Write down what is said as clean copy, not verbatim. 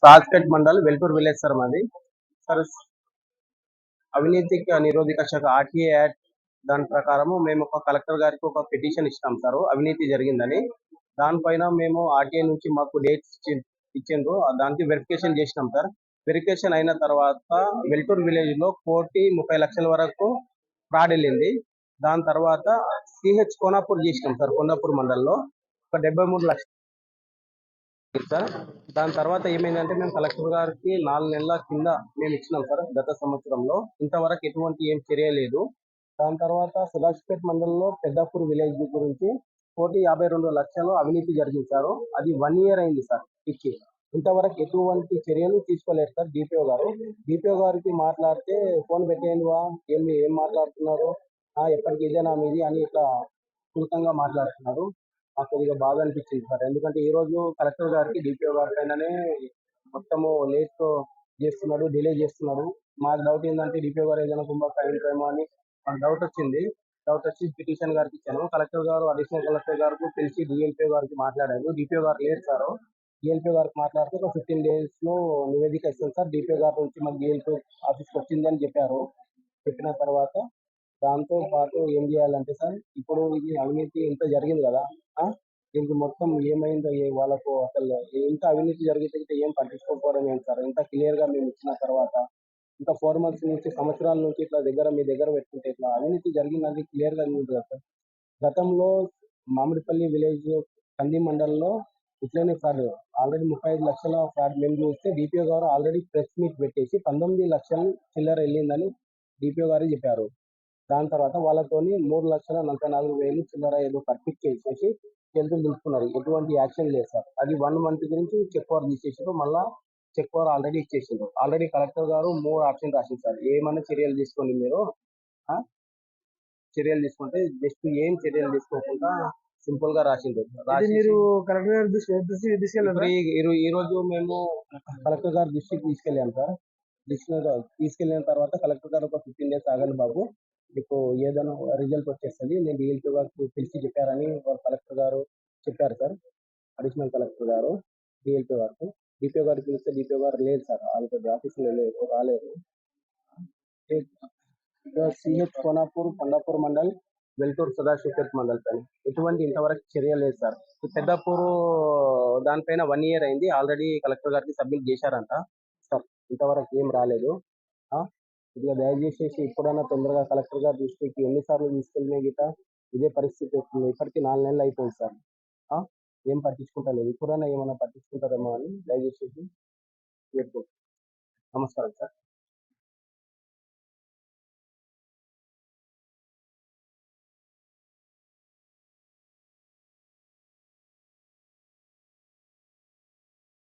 సాజ్పేట్ mandal Velpur village sir మాది sir. అవినీతికి నిరోధక శాఖ ఆర్టీఏ యాక్ట్ దాని ప్రకారము మేము ఒక కలెక్టర్ గారికి ఒక పిటిషన్ ఇస్తాం సార్, అవినీతి జరిగిందని. దానిపైన మేము ఆర్టీఏ నుంచి మాకు డేట్స్ ఇచ్చిండ్రు, దానికి వెరిఫికేషన్ చేసినాం సార్. వెరిఫికేషన్ అయిన తర్వాత వెల్టూర్ విలేజ్ లో 1,30,00,000 వరకు ఫ్రాడ్ వెళ్ళింది. దాని తర్వాత సిహెచ్ కోనాపూర్ చేసినాం సార్, కోనాపూర్ మండల్లో ఒక 73 లక్షలు సార్. దాని తర్వాత ఏమైందంటే మేము కలెక్టర్ గారికి 4 నెలల కింద మేము ఇచ్చినాం సార్ గత సంవత్సరంలో. ఇంతవరకు ఎటువంటి ఏం చర్య లేదు. దాని తర్వాత సదాశివపేట మండలంలో పెద్దాపూర్ విలేజ్ గురించి 1,52,00,000 అవినీతి జరిగింది సార్. అది 1 year అయింది సార్ ఇచ్చి. ఇంతవరకు ఎటువంటి చర్యలు తీసుకోలేదు సార్ డిపిఓ గారు. డిపిఓ గారికి మాట్లాడితే ఫోన్ పెట్టేయండివా, ఏం మాట్లాడుతున్నారు, ఎప్పటికి ఇదేనా మీది అని ఇట్లా చులకంగా మాట్లాడుతున్నారు. నాకు కొద్దిగా బాధ అనిపించింది సార్. ఎందుకంటే ఈ రోజు కలెక్టర్ గారికి డిపిఓ గారి పైననే మొత్తము లేట్ చేస్తున్నాడు, డిలే చేస్తున్నాడు. మాకు డౌట్ ఏంటంటే డిపిఓ గారు ఏదైనా కుంభకాయేమో అని మాకు డౌట్ వచ్చింది. డౌట్ వచ్చి పిటిషన్ గారికి ఇచ్చాను. కలెక్టర్ గారు అడిషనల్ కలెక్టర్ గారికి పిలిచి డిఎల్పిఓ గారికి మాట్లాడారు. డిపిఓ గారు లేరు సార్. డిఎల్పిఓ గారికి మాట్లాడితే ఒక 15 days లో నివేదిక ఇస్తాను సార్. డిపిఓ గారి నుంచి మాకు డిఎల్పిఓ ఆఫీస్కి వచ్చిందని చెప్పారు. చెప్పిన తర్వాత దాంతో పాటు ఏం చేయాలంటే సార్, ఇప్పుడు ఇది అవినీతి ఇంత జరిగింది కదా, దీనికి మొత్తం ఏమైందో వాళ్ళకు అసలు ఇంత అవినీతి జరిగితే ఏం పట్టించుకోకపోవడం ఏంటి సార్. ఇంత క్లియర్ గా మేము ఇచ్చిన తర్వాత ఇంకా 4 months నుంచి, సంవత్సరాల నుంచి ఇట్లా మీ దగ్గర పెట్టుకుంటే ఇట్లా అవినీతి జరిగిందని క్లియర్ గా ఉంది కదా సార్. గతంలో మామిడిపల్లి విలేజ్ కంది మండలంలో ఇట్లనే ఫ్రాడ్ ఆల్రెడీ 35 లక్షల ఫ్రాడ్ మేము చూస్తే డిపిఓ గారు ఆల్రెడీ ప్రెస్ మీట్ పెట్టేసి 19 లక్షలు చిల్లర వెళ్ళిందని డిపిఓ గారు చెప్పారు. దాని తర్వాత వాళ్ళతోని 3,44,000 చిల్లర ఏదో కట్టించేసేసి చేతులు దులుపుకున్నారు. ఎటువంటి యాక్షన్ లేదు సార్. అది 1 month గురించి చెక్ పవర్ తీసేసారు. మళ్ళా చెక్ పవర్ ఆల్రెడీ ఇచ్చేసిండ్రు. ఆల్రెడీ కలెక్టర్ గారు 3 ఆప్షన్ రాసింది సార్. ఏమైనా చర్యలు తీసుకోండి మీరు, చర్యలు తీసుకుంటే జస్ట్ ఏం చర్యలు తీసుకోకుండా సింపుల్ గా రాసిండ్రు. మీరు కలెక్టర్ గారి దృష్టికి తీసుకెళ్ళారు? ఈ రోజు మేము కలెక్టర్ గారి దృష్టికి తీసుకెళ్ళాం సార్. తీసుకెళ్ళిన తర్వాత కలెక్టర్ గారు ఒక 15 days ఆగండి బాబు, మీకు ఏదైనా రిజల్ట్ వచ్చేస్తుంది, నేను డిఎల్పీ గారికి పిలిచి చెప్పారని కలెక్టర్ గారు చెప్పారు సార్. అడిషనల్ కలెక్టర్ గారు డిఎల్పీ గారికి. డిపిఓ గారికి పిలిస్తే డిపిఓ గారు లేదు సార్, ఆల్రెడీ ఆఫీసులో రాలేదు. సిహెచ్ కోనాపూర్, కొండాపూర్ మండల్, వెల్టూర్ సదాశివపేట మండల్ పైన ఎటువంటి ఇంతవరకు చర్య లేదు సార్. పెద్దాపూర్ దానిపైన 1 year అయింది. ఆల్రెడీ కలెక్టర్ గారికి సబ్మిట్ చేశారంట సార్. ఇంతవరకు ఏం రాలేదు. ఇదిగా దయచేసి ఇప్పుడైనా తొందరగా కలెక్టర్ గారి దృష్టికి ఎన్నిసార్లు తీసుకెళ్ళిన గిట ఇదే పరిస్థితి వస్తుంది. ఇప్పటికీ 4 నెలలు అయిపోయింది సార్. ఏం పట్టించుకుంటలేదు. ఇప్పుడైనా ఏమైనా పట్టించుకుంటారేమో అని దయచేసి నమస్కారం సార్.